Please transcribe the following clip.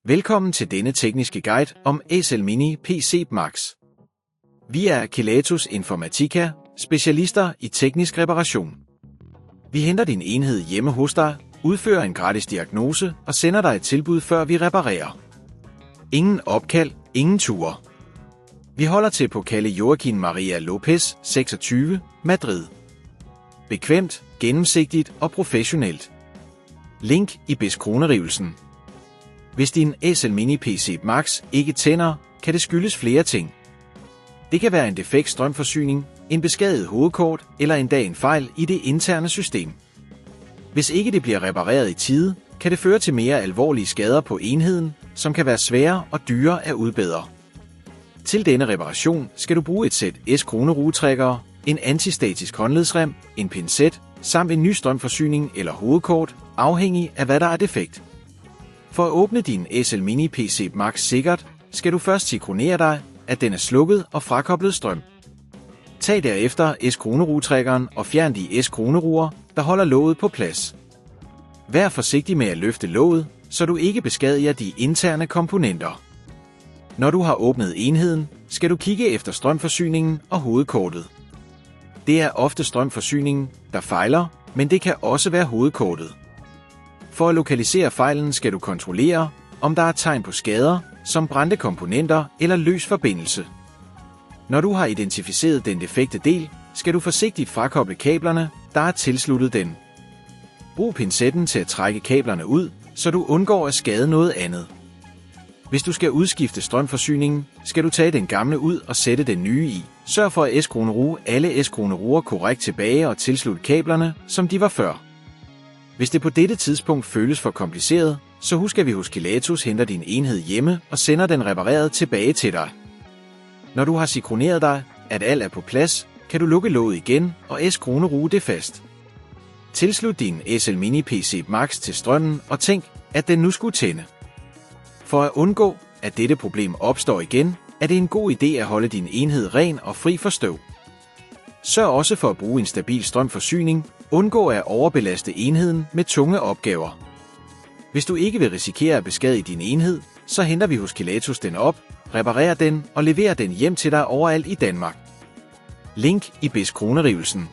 Velkommen til denne tekniske guide om SL-mini PC BMAX. Vi er Kelatos Informática, specialister i teknisk reparation. Vi henter din enhed hjemme hos dig, udfører en gratis diagnose og sender dig et tilbud, før vi reparerer. Ingen opkald, ingen ture. Vi holder til på Calle Joaquin Maria Lopez, 26, Madrid. Bekvemt, gennemsigtigt og professionelt. Link i beskronerivelsen. Hvis din SL-mini PC BMAX ikke tænder, kan det skyldes flere ting. Det kan være en defekt strømforsyning, en beskadiget hovedkort eller endda en fejl i det interne system. Hvis ikke det bliver repareret i tide, kan det føre til mere alvorlige skader på enheden, som kan være svære og dyre at udbedre. Til denne reparation skal du bruge et sæt S-kronerugetrækkere, en antistatisk håndledsrem, en pincet samt en ny strømforsyning eller hovedkort, afhængig af hvad der er defekt. For at åbne din SL-mini PC BMAX sikkert, skal du først sikronere dig, at den er slukket og frakoblet strøm. Tag derefter S-kronerugetrækkeren og fjern de S-kroneruer, der holder låget på plads. Vær forsigtig med at løfte låget, så du ikke beskadiger de interne komponenter. Når du har åbnet enheden, skal du kigge efter strømforsyningen og hovedkortet. Det er ofte strømforsyningen, der fejler, men det kan også være hovedkortet. For at lokalisere fejlen skal du kontrollere, om der er tegn på skader, som brændte komponenter eller løs forbindelse. Når du har identificeret den defekte del, skal du forsigtigt frakoble kablerne, der er tilsluttet den. Brug pincetten til at trække kablerne ud, så du undgår at skade noget andet. Hvis du skal udskifte strømforsyningen, skal du tage den gamle ud og sætte den nye i. Sørg for at S-kroneruge alle S-kroneruer korrekt tilbage og tilslutte kablerne, som de var før. Hvis det på dette tidspunkt føles for kompliceret, så husk at vi hos Kelatos henter din enhed hjemme og sender den repareret tilbage til dig. Når du har sikroneret dig, at alt er på plads, kan du lukke låget igen og S-kroneruge det fast. Tilslut din SL-mini PC BMAX til strømmen og tænk, at den nu skulle tænde. For at undgå, at dette problem opstår igen, er det en god idé at holde din enhed ren og fri for støv. Sørg også for at bruge en stabil strømforsyning. Undgå at overbelaste enheden med tunge opgaver. Hvis du ikke vil risikere at beskadige din enhed, så henter vi hos Kelatos den op, reparerer den og leverer den hjem til dig overalt i Danmark. Link i beskronerivelsen.